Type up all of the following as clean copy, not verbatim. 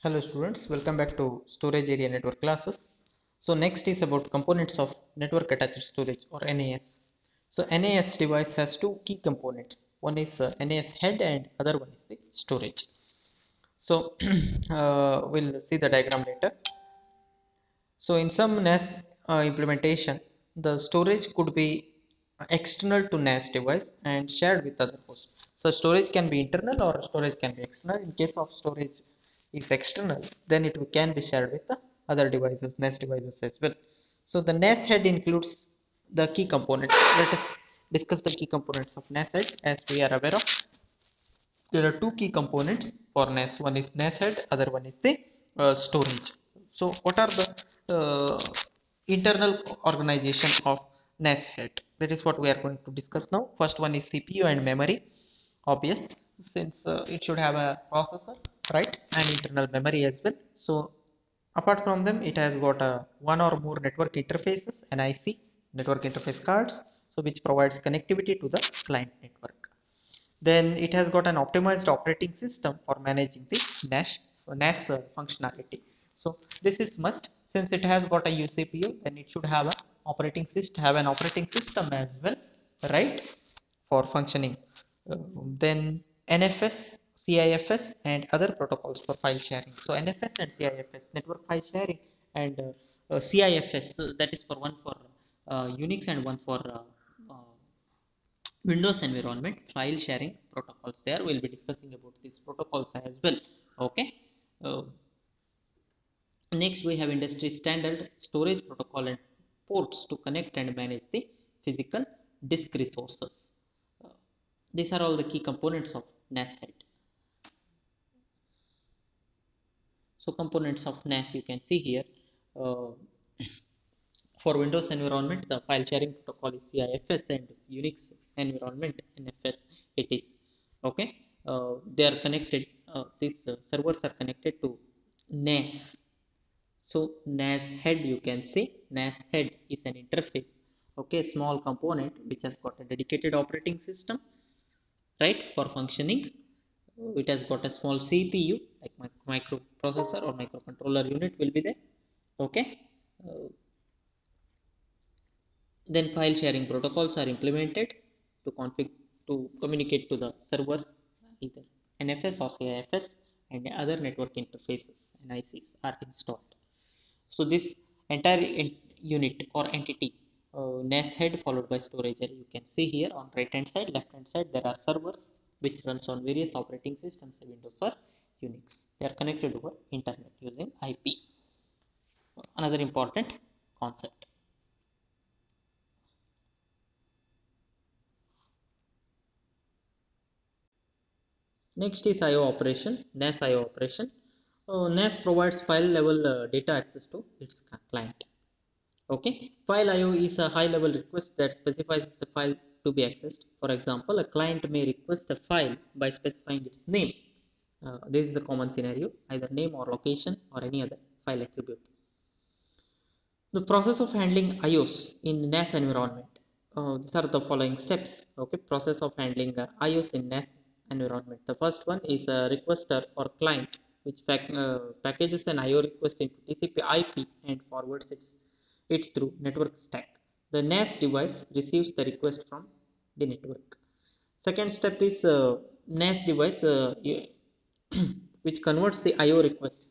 Hello students, welcome back to storage area network classes. So next is about components of network attached storage or NAS. So NAS device has two key components. One is NAS head and other one is the storage. So we'll see the diagram later. So in some NAS implementation, the storage could be external to NAS device and shared with other hosts. So storage can be internal or storage can be external. In case of storage is external, then it can be shared with the other devices, NAS devices as well. So the NAS head includes the key components. Let us discuss the key components of NAS head. As we are aware of, there are two key components for NAS. One is NAS head, other one is the storage. So what are the internal organization of NAS head? That is what we are going to discuss now. First one is CPU and memory. Obvious, since it should have a processor, right, and internal memory as well. So apart from them, it has got a one or more network interfaces, NIC, network interface cards, so which provides connectivity to the client network. Then it has got an optimized operating system for managing the NAS functionality. So this is must, since it has got a UCPU, then it should have an operating system as well, right, for functioning. Then NFS, CIFS, and other protocols for file sharing. So NFS and CIFS, network file sharing, and CIFS, that is for one for Unix and one for uh, Windows environment file sharing protocols. There we'll be discussing about these protocols as well. Okay. Uh, Next we have industry standard storage protocol and ports to connect and manage the physical disk resources. Uh, these are all the key components of NAS head. So components of NAS you can see here. Uh, for Windows environment, the file sharing protocol is CIFS, and Unix environment NFS it is. Okay, they are connected. These servers are connected to NAS. So NAS head, you can see NAS head is an interface. Okay, small component which has got a dedicated operating system, right, for functioning. It has got a small CPU like microprocessor or microcontroller unit will be there. Okay. Uh, Then file sharing protocols are implemented to communicate to the servers, either NFS or CIFS, and other network interfaces NICs are installed. So this entire unit or entity, NAS head followed by storage area. You can see here on right hand side, left hand side, there are servers which runs on various operating systems, Windows or Unix. They are connected over internet using IP. Another important concept. Next is IO operation, NAS IO operation. NAS provides file level data access to its client. Okay, file IO is a high level request that specifies the file to be accessed. For example, a client may request a file by specifying its name. This is a common scenario, either name or location or any other file attribute. The process of handling IOs in NAS environment. These are the following steps. Okay, process of handling IOs in NAS environment. The first one is a requester or client which packages an IO request into TCP IP and forwards it through network stack. The NAS device receives the request from the network. Second step is NAS device which converts the IO request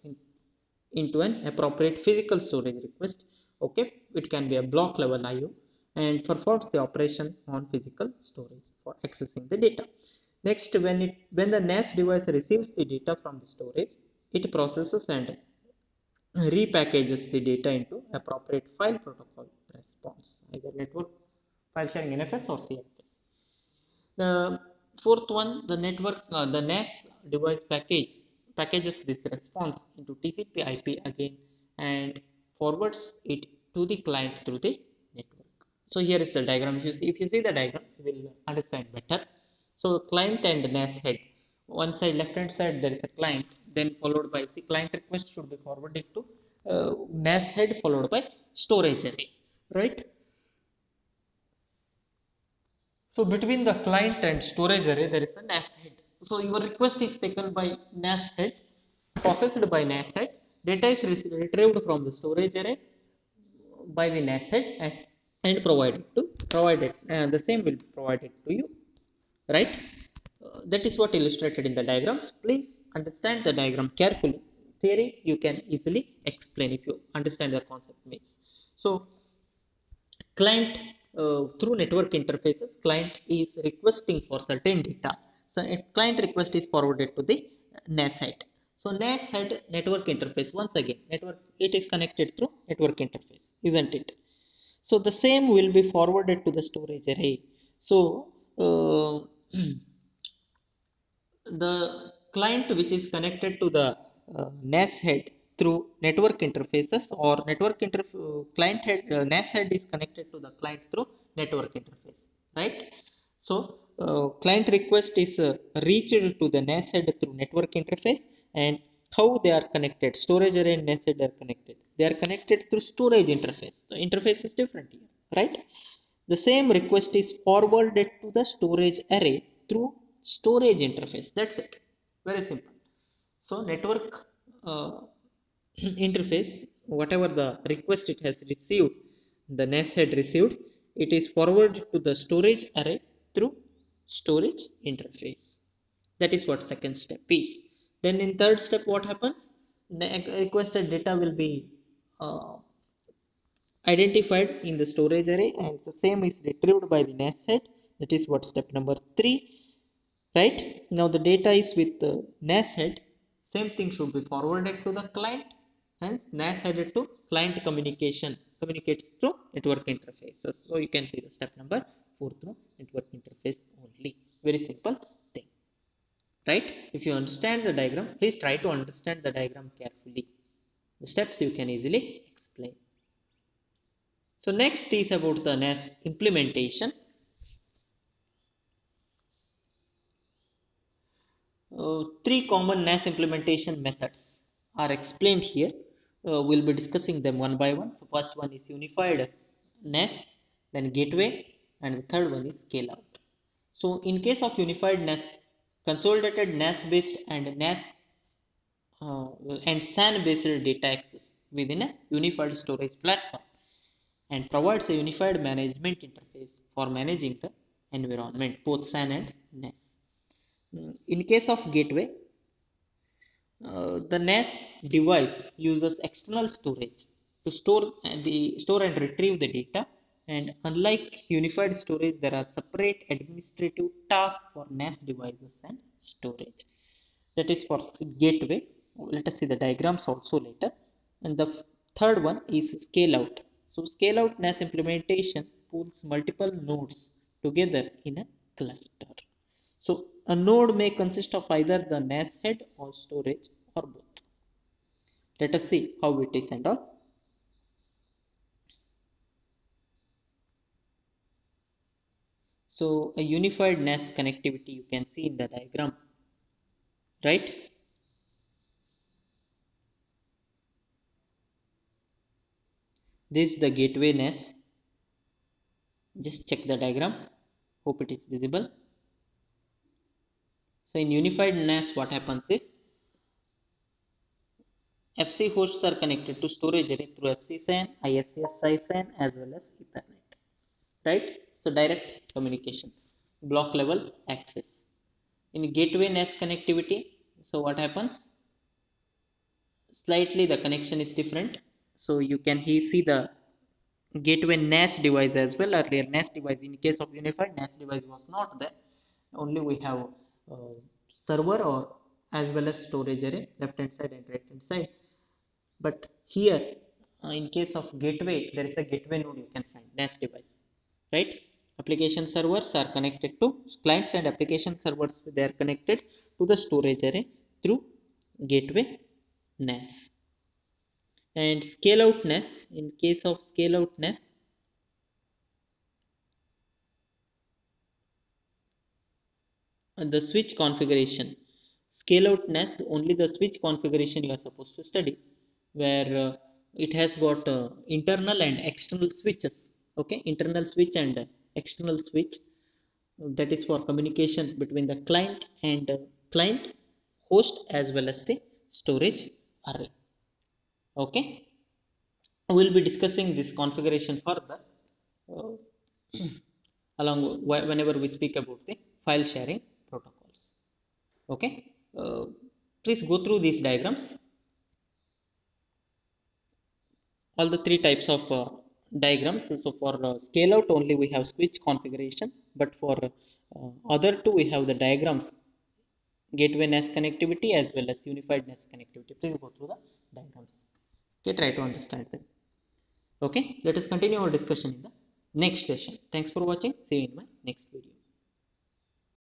into an appropriate physical storage request. Okay, it can be a block level IO and performs the operation on physical storage for accessing the data. Next, when the NAS device receives the data from the storage, it processes and repackages the data into appropriate file protocol response, either network file sharing NFS or CFS. The fourth one, the NAS device packages this response into TCP IP again and forwards it to the client through the network. So here is the diagram. If you see the diagram, you will understand better. So client and NAS head. One side, left hand side, there is a client, then followed by the client request should be forwarded to NAS head followed by storage array, right? So between the client and storage array, there is a NAS head. So your request is taken by NAS head processed by NAS head. Data is retrieved from the storage array by the NAS head and provided the same will be provided to you, right? That is what illustrated in the diagrams. Please understand the diagram carefully. Theory you can easily explain if you understand the concept means. So client, through network interfaces, client is requesting for certain data. So a client request is forwarded to the NAS head. So NAS head network interface, once again network, it is connected through network interface, isn't it? So the same will be forwarded to the storage array. So uh, the client which is connected to the NAS head through network interfaces, or client head, NAS head is connected to the client through network interface, right? So client request is reached to the NAS head through network interface. And how they are connected? Storage array and NAS head are connected. They are connected through storage interface. The interface is different here, right? The same request is forwarded to the storage array through storage interface. That's it. Very simple. So network interface, whatever the request it has received, the NAS had received, it is forwarded to the storage array through storage interface. That is what second step is. Then in third step, what happens? The requested data will be uh, identified in the storage array, and the same is retrieved by the NAS head. That is what step number 3, right? Now the data is with the NAS head. Same thing should be forwarded to the client, hence NAS headed to client communication communicates through network interfaces. So you can see the step number 4 through network interface only. Very simple thing, right? If you understand the diagram, please try to understand the diagram carefully. The steps you can easily explain. So next is about the NAS implementation. Three common NAS implementation methods are explained here. We'll be discussing them one by one. So first one is unified NAS, then gateway, and the third one is scale out. So in case of unified NAS, consolidated NAS based and and SAN based data access within a unified storage platform, and provides a unified management interface for managing the environment, both SAN and NAS. In case of gateway, the NAS device uses external storage to store and retrieve the data. And unlike unified storage, there are separate administrative tasks for NAS devices and storage. That is for gateway. Let us see the diagrams also later. And the third one is scale out. So scale out NAS implementation pulls multiple nodes together in a cluster. So a node may consist of either the NAS head or storage or both. Let us see how it is and all. So a unified NAS connectivity you can see in the diagram, right? This is the gateway NAS. Just check the diagram. Hope it is visible. So in unified NAS, what happens is FC hosts are connected to storage array through FC-SAN, ISC SAN as well as Ethernet, right? So direct communication, block level access. In gateway NAS connectivity, so what happens? Slightly the connection is different. So you can see the gateway NAS device as well. Earlier NAS device, in case of unified NAS device was not there. Only we have server or as well as storage array, left hand side and right hand side. But here in case of gateway, there is a gateway node you can find, NAS device, right? Application servers are connected to clients, and application servers, they are connected to the storage array through gateway NAS. And scale out NAS, in case of scale out NAS, the switch configuration, scale out NAS, only the switch configuration you are supposed to study, where it has got internal and external switches. Okay, internal switch and external switch, that is for communication between the client and client host as well as the storage array. Okay, we will be discussing this configuration further uh, along whenever we speak about the file sharing protocols. Okay, please go through these diagrams. All the three types of diagrams. So for scale out only we have switch configuration, but for other two we have the diagrams, gateway NAS connectivity as well as unified NAS connectivity. Please go through the diagrams. Okay, try to understand them. Okay, let us continue our discussion in the next session. Thanks for watching. See you in my next video.